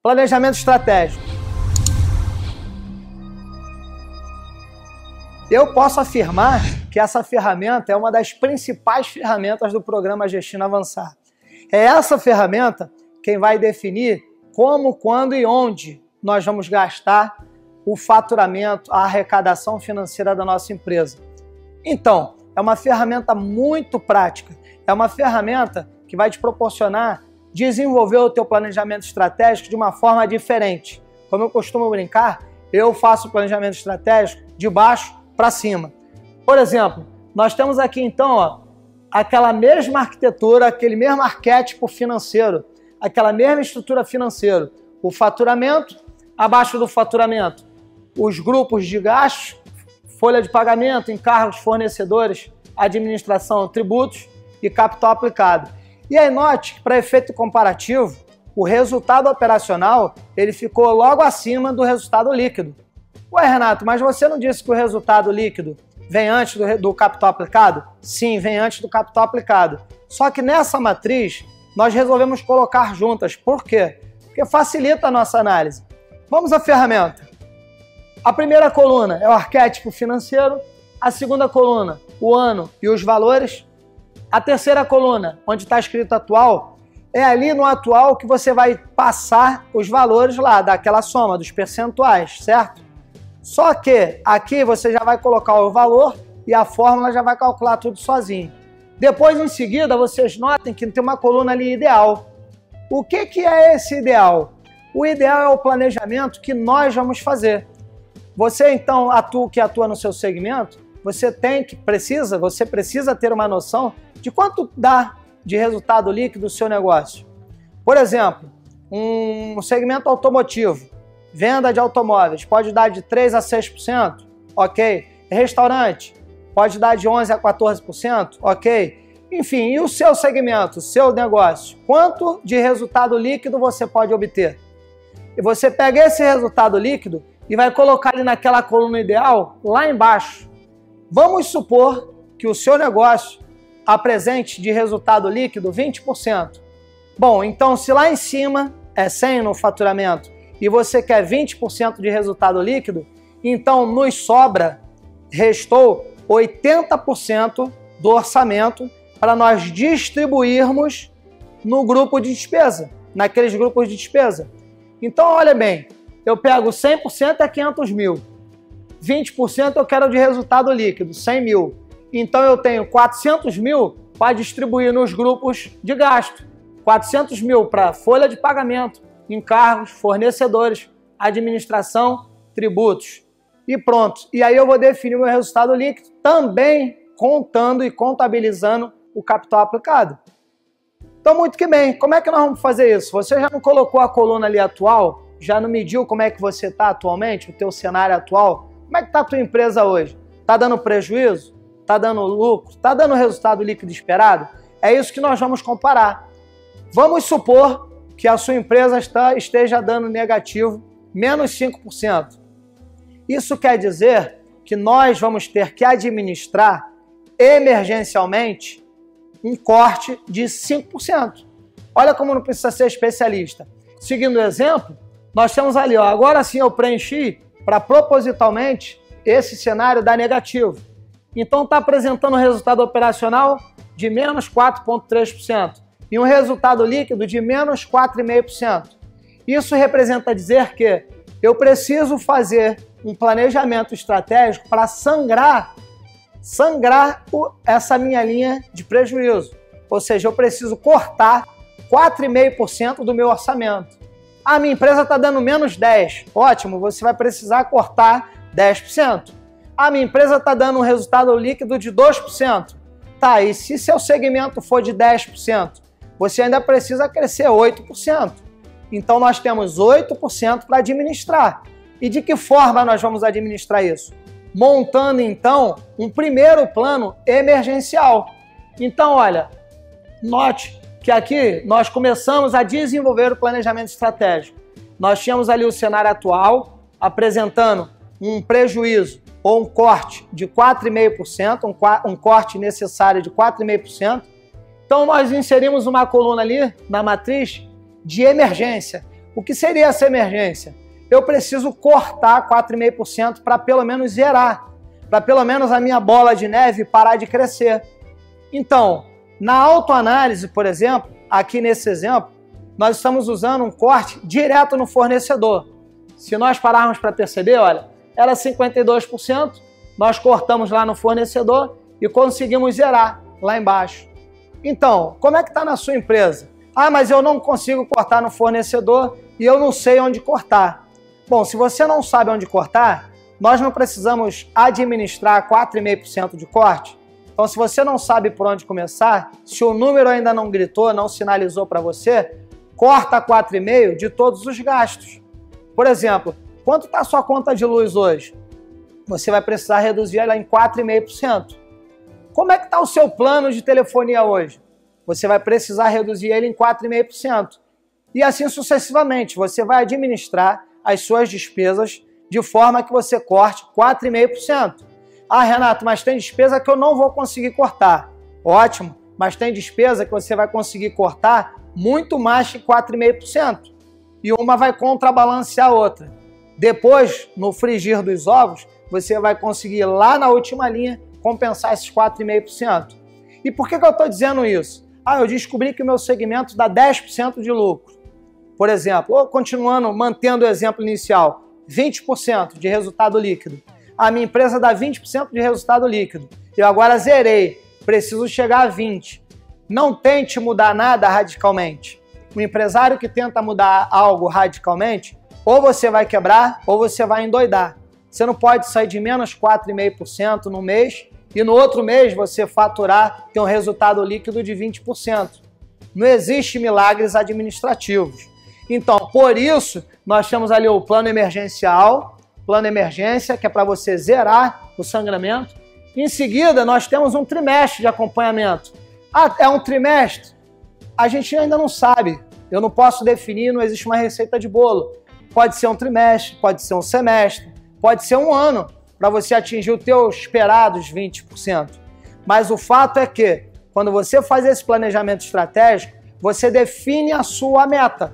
Planejamento estratégico. Eu posso afirmar que essa ferramenta é uma das principais ferramentas do programa Gestino Avançar. É essa ferramenta quem vai definir como, quando e onde nós vamos gastar o faturamento, a arrecadação financeira da nossa empresa. Então, é uma ferramenta muito prática, é uma ferramenta que vai te proporcionar desenvolver o teu planejamento estratégico de uma forma diferente. Como eu costumo brincar, eu faço o planejamento estratégico de baixo para cima. Por exemplo, nós temos aqui então aquela mesma arquitetura, aquele mesmo arquétipo financeiro, aquela mesma estrutura financeira, o faturamento, abaixo do faturamento, os grupos de gastos, folha de pagamento, encargos, fornecedores, administração, tributos e capital aplicado. E aí note que para efeito comparativo, o resultado operacional ele ficou logo acima do resultado líquido. Ué, Renato, mas você não disse que o resultado líquido vem antes do capital aplicado? Sim, vem antes do capital aplicado. Só que nessa matriz, nós resolvemos colocar juntas. Por quê? Porque facilita a nossa análise. Vamos à ferramenta. A primeira coluna é o arquétipo financeiro. A segunda coluna, o ano e os valores. A terceira coluna, onde está escrito atual, é ali no atual que você vai passar os valores lá, daquela soma, dos percentuais, certo? Só que aqui você já vai colocar o valor e a fórmula já vai calcular tudo sozinho. Depois, em seguida, vocês notem que tem uma coluna ali ideal. O que é esse ideal? O ideal é o planejamento que nós vamos fazer. Você, então, que atua no seu segmento, você precisa ter uma noção de quanto dá de resultado líquido o seu negócio. Por exemplo, um segmento automotivo, venda de automóveis, pode dar de 3% a 6%, ok. Restaurante, pode dar de 11% a 14%, ok. Enfim, e o seu segmento, o seu negócio, quanto de resultado líquido você pode obter? E você pega esse resultado líquido e vai colocar ele naquela coluna ideal, lá embaixo. Vamos supor que o seu negócio apresente de resultado líquido 20%. Bom, então se lá em cima é 100 no faturamento e você quer 20% de resultado líquido, então nos restou 80% do orçamento para nós distribuirmos no grupo de despesa, naqueles grupos de despesa. Então, olha bem, eu pego 100% é 500 mil, 20% eu quero de resultado líquido, 100 mil. Então eu tenho 400 mil para distribuir nos grupos de gasto, 400 mil para folha de pagamento, encargos, fornecedores, administração, tributos. E pronto. E aí eu vou definir o meu resultado líquido também contando e contabilizando o capital aplicado. Então, muito que bem. Como é que nós vamos fazer isso? Você já não colocou a coluna ali atual? Já não mediu como é que você está atualmente? O teu cenário atual? Como é que está a tua empresa hoje? Está dando prejuízo? Está dando lucro? Está dando o resultado líquido esperado? É isso que nós vamos comparar. Vamos supor que a sua empresa esteja dando negativo, menos 5%. Isso quer dizer que nós vamos ter que administrar emergencialmente um corte de 5%. Olha como não precisa ser especialista. Seguindo o exemplo, nós temos ali, agora sim eu preenchi para propositalmente esse cenário dar negativo. Então está apresentando um resultado operacional de menos 4,3%. E um resultado líquido de menos 4,5%. Isso representa dizer que eu preciso fazer um planejamento estratégico para sangrar essa minha linha de prejuízo. Ou seja, eu preciso cortar 4,5% do meu orçamento. A minha empresa está dando menos 10%. Ótimo, você vai precisar cortar 10%. A minha empresa está dando um resultado líquido de 2%. Tá, e se seu segmento for de 10%? Você ainda precisa crescer 8%. Então, nós temos 8% para administrar. E de que forma nós vamos administrar isso? Montando, então, um primeiro plano emergencial. Então, olha, note que aqui nós começamos a desenvolver o planejamento estratégico. Nós tínhamos ali o cenário atual, apresentando um prejuízo ou um corte de 4,5%, um corte necessário de 4,5%. Então, nós inserimos uma coluna ali na matriz de emergência. O que seria essa emergência? Eu preciso cortar 4,5% para pelo menos zerar, para pelo menos a minha bola de neve parar de crescer. Então, na autoanálise, por exemplo, aqui nesse exemplo, nós estamos usando um corte direto no fornecedor. Se nós pararmos para perceber, olha, era 52%, nós cortamos lá no fornecedor e conseguimos zerar lá embaixo. Então, como é que está na sua empresa? Ah, mas eu não consigo cortar no fornecedor e eu não sei onde cortar. Bom, se você não sabe onde cortar, nós não precisamos administrar 4,5% de corte. Então, se você não sabe por onde começar, se o número ainda não gritou, não sinalizou para você, corta 4,5% de todos os gastos. Por exemplo, quanto está a sua conta de luz hoje? Você vai precisar reduzir ela em 4,5%. Como é que está o seu plano de telefonia hoje? Você vai precisar reduzir ele em 4,5%. E assim sucessivamente, você vai administrar as suas despesas de forma que você corte 4,5%. Ah, Renato, mas tem despesa que eu não vou conseguir cortar. Ótimo, mas tem despesa que você vai conseguir cortar muito mais que 4,5%. E uma vai contrabalancear a outra. Depois, no frigir dos ovos, você vai conseguir lá na última linha compensar esses 4,5%. E por que eu estou dizendo isso? Ah, eu descobri que o meu segmento dá 10% de lucro. Por exemplo, ou continuando, mantendo o exemplo inicial, 20% de resultado líquido. A minha empresa dá 20% de resultado líquido. Eu agora zerei, preciso chegar a 20%. Não tente mudar nada radicalmente. O empresário que tenta mudar algo radicalmente, ou você vai quebrar, ou você vai endoidar. Você não pode sair de menos 4,5% no mês e no outro mês você faturar, ter um resultado líquido de 20%. Não existe milagres administrativos. Então, por isso, nós temos ali o plano emergencial, plano emergência, que é para você zerar o sangramento. Em seguida, nós temos um trimestre de acompanhamento. Ah, é um trimestre? A gente ainda não sabe. Eu não posso definir, não existe uma receita de bolo. Pode ser um trimestre, pode ser um semestre, pode ser um ano, para você atingir os teus esperados 20%. Mas o fato é que, quando você faz esse planejamento estratégico, você define a sua meta.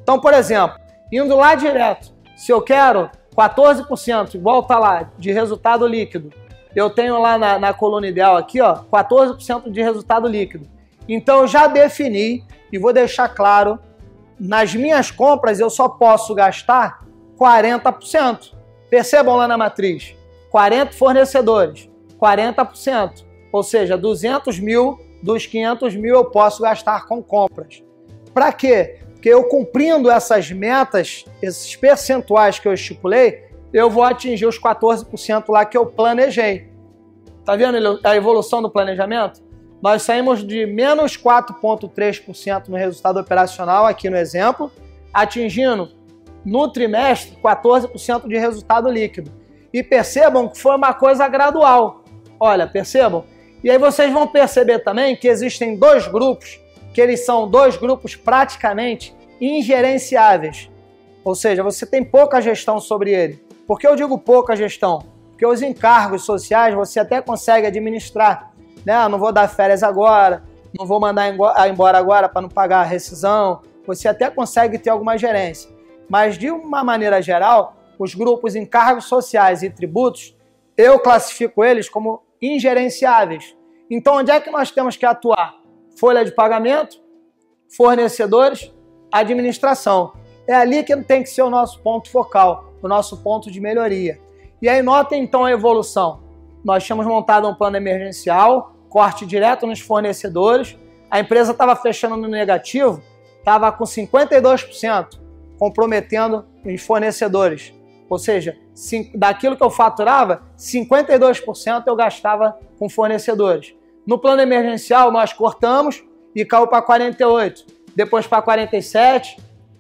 Então, por exemplo, indo lá direto, se eu quero 14%, volta lá, de resultado líquido, eu tenho lá na coluna ideal aqui, ó, 14% de resultado líquido. Então, eu já defini e vou deixar claro, nas minhas compras eu só posso gastar 40%. Percebam lá na matriz, 40 fornecedores, 40%. Ou seja, 200 mil dos 500 mil eu posso gastar com compras. Para quê? Porque eu cumprindo essas metas, esses percentuais que eu estipulei, eu vou atingir os 14% lá que eu planejei. Tá vendo a evolução do planejamento? Nós saímos de menos 4,3% no resultado operacional, aqui no exemplo, atingindo no trimestre 14% de resultado líquido. E percebam que foi uma coisa gradual. Olha, percebam? E aí vocês vão perceber também que existem dois grupos, que eles são dois grupos praticamente ingerenciáveis. Ou seja, você tem pouca gestão sobre ele. Por que eu digo pouca gestão? Porque os encargos sociais você até consegue administrar. Né? Não vou dar férias agora, não vou mandar embora agora para não pagar a rescisão. Você até consegue ter alguma gerência. Mas, de uma maneira geral, os grupos encargos sociais e tributos, eu classifico eles como ingerenciáveis. Então, onde é que nós temos que atuar? Folha de pagamento, fornecedores, administração. É ali que tem que ser o nosso ponto focal, o nosso ponto de melhoria. E aí, notem então a evolução. Nós tínhamos montado um plano emergencial, corte direto nos fornecedores, a empresa estava fechando no negativo, estava com 52%. Comprometendo os fornecedores. Ou seja, daquilo que eu faturava, 52% eu gastava com fornecedores. No plano emergencial, nós cortamos e caiu para 48%. Depois para 47%,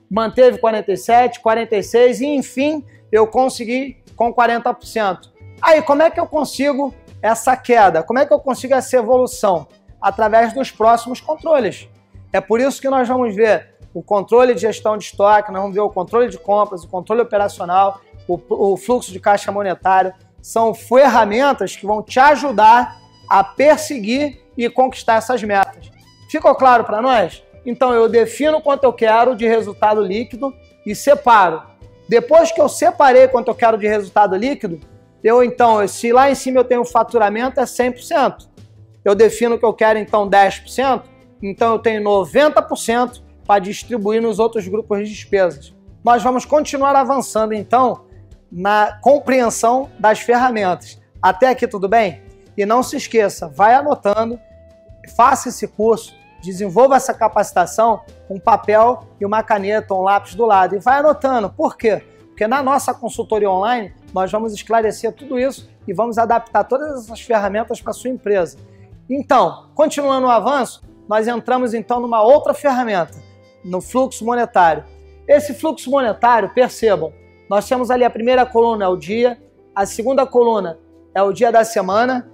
manteve 47%, 46% e, enfim, eu consegui com 40%. Aí, como é que eu consigo essa queda? Como é que eu consigo essa evolução? Através dos próximos controles. É por isso que nós vamos ver o controle de gestão de estoque, nós vamos ver o controle de compras, o controle operacional, o fluxo de caixa monetário. São ferramentas que vão te ajudar a perseguir e conquistar essas metas. Ficou claro para nós? Então eu defino quanto eu quero de resultado líquido e separo. Depois que eu separei quanto eu quero de resultado líquido, se lá em cima eu tenho faturamento, é 100%. Eu defino que eu quero então 10%, então eu tenho 90% para distribuir nos outros grupos de despesas. Nós vamos continuar avançando então na compreensão das ferramentas. Até aqui tudo bem? E não se esqueça, vai anotando, faça esse curso, desenvolva essa capacitação com um papel e uma caneta, um lápis do lado e vai anotando. Por quê? Porque na nossa consultoria online nós vamos esclarecer tudo isso e vamos adaptar todas essas ferramentas para a sua empresa. Então, continuando o avanço, nós entramos então numa outra ferramenta, no fluxo monetário. Esse fluxo monetário, percebam, nós temos ali a primeira coluna é o dia, a segunda coluna é o dia da semana,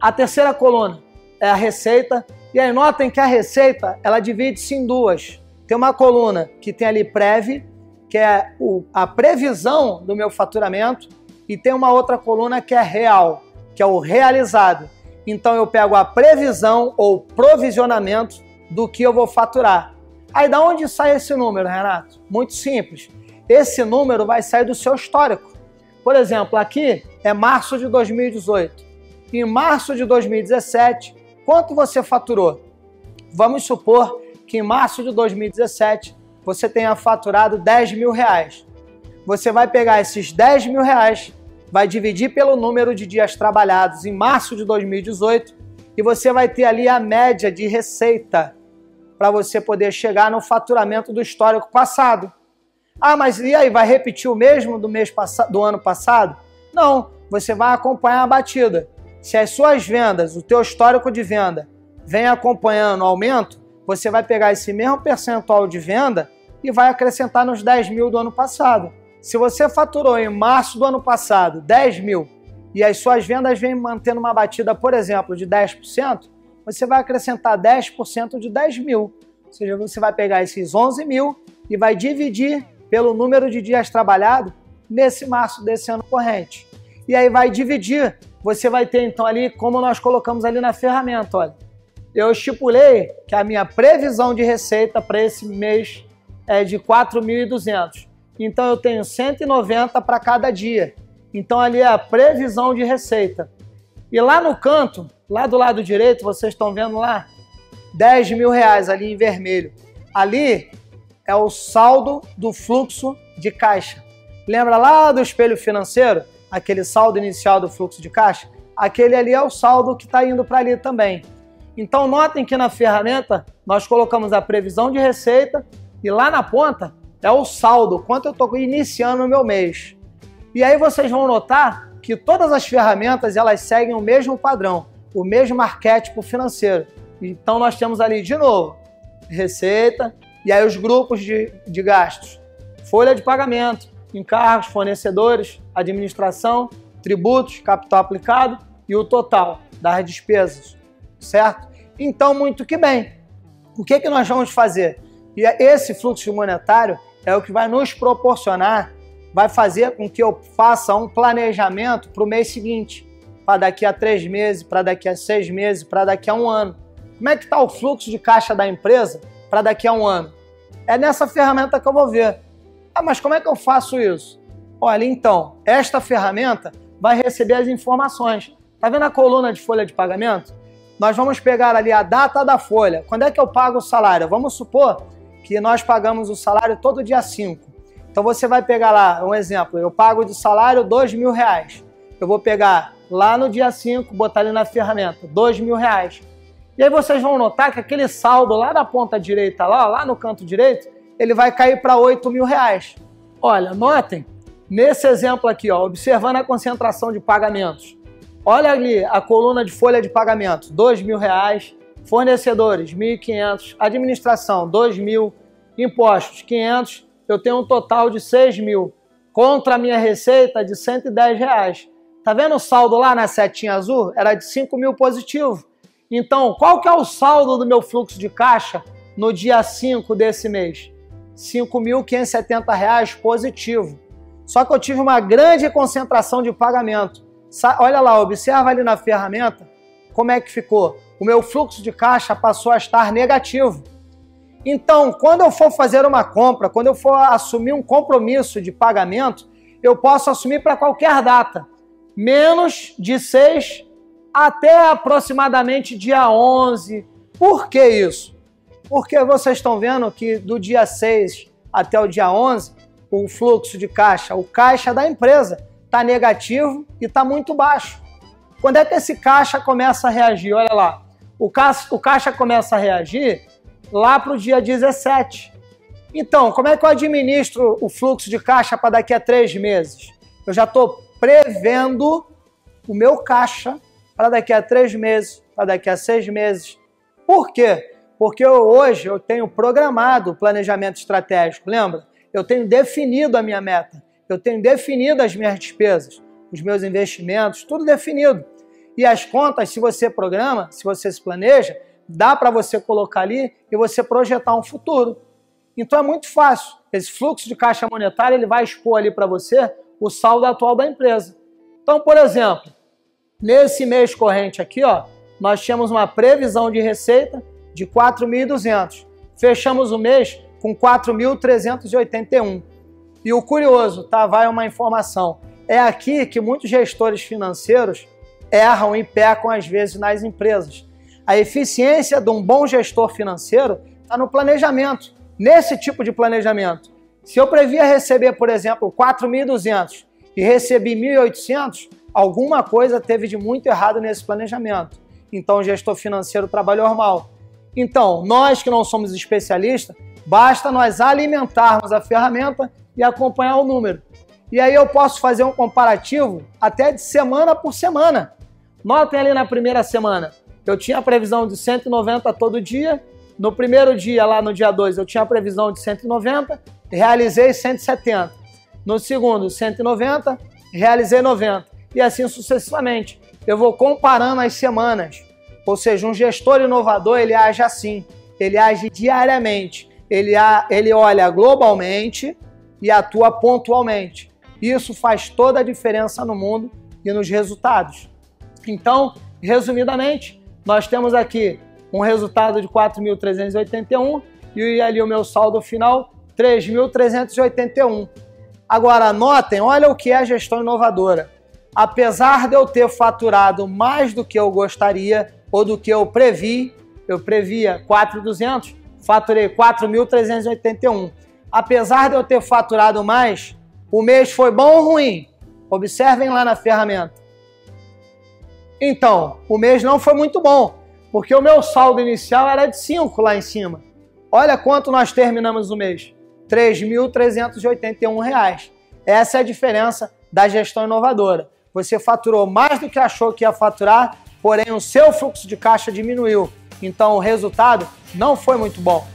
a terceira coluna é a receita, e aí notem que a receita, ela divide-se em duas. Tem uma coluna que tem ali prévio, que é a previsão do meu faturamento, e tem uma outra coluna que é real, que é o realizado. Então eu pego a previsão ou provisionamento do que eu vou faturar. Aí da onde sai esse número, Renato? Muito simples. Esse número vai sair do seu histórico. Por exemplo, aqui é março de 2018. Em março de 2017, quanto você faturou? Vamos supor que em março de 2017 você tenha faturado 10 mil reais. Você vai pegar esses 10 mil reais, vai dividir pelo número de dias trabalhados em março de 2018 e você vai ter ali a média de receita para você poder chegar no faturamento do histórico passado. Ah, mas e aí, vai repetir o mesmo do ano passado? Não, você vai acompanhar a batida. Se as suas vendas, o teu histórico de venda, vem acompanhando o aumento, você vai pegar esse mesmo percentual de venda e vai acrescentar nos 10 mil do ano passado. Se você faturou em março do ano passado 10 mil e as suas vendas vêm mantendo uma batida, por exemplo, de 10%, você vai acrescentar 10% de 10 mil. Ou seja, você vai pegar esses 11 mil e vai dividir pelo número de dias trabalhados nesse março desse ano corrente. E aí vai dividir, você vai ter então ali, como nós colocamos ali na ferramenta, olha. Eu estipulei que a minha previsão de receita para esse mês é de 4.200. Então eu tenho 190 para cada dia. Então ali é a previsão de receita. E lá no canto, lá do lado direito, vocês estão vendo lá, 10 mil reais ali em vermelho. Ali é o saldo do fluxo de caixa. Lembra lá do espelho financeiro? Aquele saldo inicial do fluxo de caixa? Aquele ali é o saldo que está indo para ali também. Então notem que na ferramenta nós colocamos a previsão de receita e lá na ponta é o saldo, quanto eu estou iniciando o meu mês. E aí vocês vão notar que todas as ferramentas elas seguem o mesmo padrão, o mesmo arquétipo financeiro. Então nós temos ali de novo receita e aí os grupos de gastos, folha de pagamento, encargos, fornecedores, administração, tributos, capital aplicado e o total das despesas, certo? Então, muito que bem. O que nós vamos fazer? E esse fluxo monetário é o que vai nos proporcionar, vai fazer com que eu faça um planejamento para o mês seguinte, para daqui a 3 meses, para daqui a 6 meses, para daqui a 1 ano. Como é que está o fluxo de caixa da empresa para daqui a 1 ano? É nessa ferramenta que eu vou ver. Ah, mas como é que eu faço isso? Olha, então, esta ferramenta vai receber as informações. Está vendo a coluna de folha de pagamento? Nós vamos pegar ali a data da folha. Quando é que eu pago o salário? Vamos supor que nós pagamos o salário todo dia 5. Então você vai pegar lá, um exemplo, eu pago de salário 2 mil reais. Eu vou pegar lá no dia 5, botar ali na ferramenta, 2 mil reais. E aí vocês vão notar que aquele saldo lá na ponta direita, lá no canto direito, ele vai cair para 8 mil reais. Olha, notem, nesse exemplo aqui, ó, observando a concentração de pagamentos. Olha ali a coluna de folha de pagamento, 2 mil reais, fornecedores, 1.500, administração, 2 mil, impostos, 500, eu tenho um total de 6 mil, contra a minha receita de 110 reais. Tá vendo o saldo lá na setinha azul? Era de 5 mil positivo. Então, qual que é o saldo do meu fluxo de caixa no dia 5 desse mês? R$ 5.570 reais positivo. Só que eu tive uma grande concentração de pagamento. Olha lá, observa ali na ferramenta como é que ficou. O meu fluxo de caixa passou a estar negativo. Então, quando eu for fazer uma compra, quando eu for assumir um compromisso de pagamento, eu posso assumir para qualquer data, menos de 6 até aproximadamente dia 11. Por que isso? Porque vocês estão vendo que do dia 6 até o dia 11, o fluxo de caixa, o caixa da empresa, está negativo e está muito baixo. Quando é que esse caixa começa a reagir? Olha lá, o caixa começa a reagir lá para o dia 17. Então, como é que eu administro o fluxo de caixa para daqui a 3 meses? Eu já estou prevendo o meu caixa para daqui a 3 meses, para daqui a 6 meses. Por quê? Porque hoje eu tenho programado o planejamento estratégico, lembra? Eu tenho definido a minha meta, eu tenho definido as minhas despesas, os meus investimentos, tudo definido. E as contas, se você programa, se você se planeja, dá para você colocar ali e você projetar um futuro. Então é muito fácil. Esse fluxo de caixa monetário ele vai expor ali para você o saldo atual da empresa. Então, por exemplo, nesse mês corrente aqui, ó, nós tínhamos uma previsão de receita de 4.200. Fechamos o mês com 4.381. E o curioso, tá? Vai uma informação. É aqui que muitos gestores financeiros erram e pecam às vezes nas empresas. A eficiência de um bom gestor financeiro está no planejamento. Nesse tipo de planejamento, se eu previa receber, por exemplo, 4.200 e recebi 1.800, alguma coisa teve de muito errado nesse planejamento. Então o gestor financeiro trabalhou mal. Então, nós que não somos especialistas, basta nós alimentarmos a ferramenta e acompanhar o número. E aí eu posso fazer um comparativo até de semana por semana. Notem ali na primeira semana, eu tinha a previsão de 190 todo dia. No primeiro dia, lá no dia 2, eu tinha a previsão de 190, realizei 170. No segundo, 190, realizei 90. E assim sucessivamente. Eu vou comparando as semanas. Ou seja, um gestor inovador, ele age assim. Ele age diariamente. Ele olha globalmente e atua pontualmente. Isso faz toda a diferença no mundo e nos resultados. Então, resumidamente, nós temos aqui um resultado de 4.381 e ali o meu saldo final, 3.381. Agora, anotem, olha o que é a gestão inovadora. Apesar de eu ter faturado mais do que eu gostaria ou do que eu previa 4.200, faturei 4.381. Apesar de eu ter faturado mais, o mês foi bom ou ruim? Observem lá na ferramenta. Então, o mês não foi muito bom, porque o meu saldo inicial era de 5 lá em cima. Olha quanto nós terminamos o mês. R$ 3.381. Essa é a diferença da gestão inovadora. Você faturou mais do que achou que ia faturar, porém o seu fluxo de caixa diminuiu. Então o resultado não foi muito bom.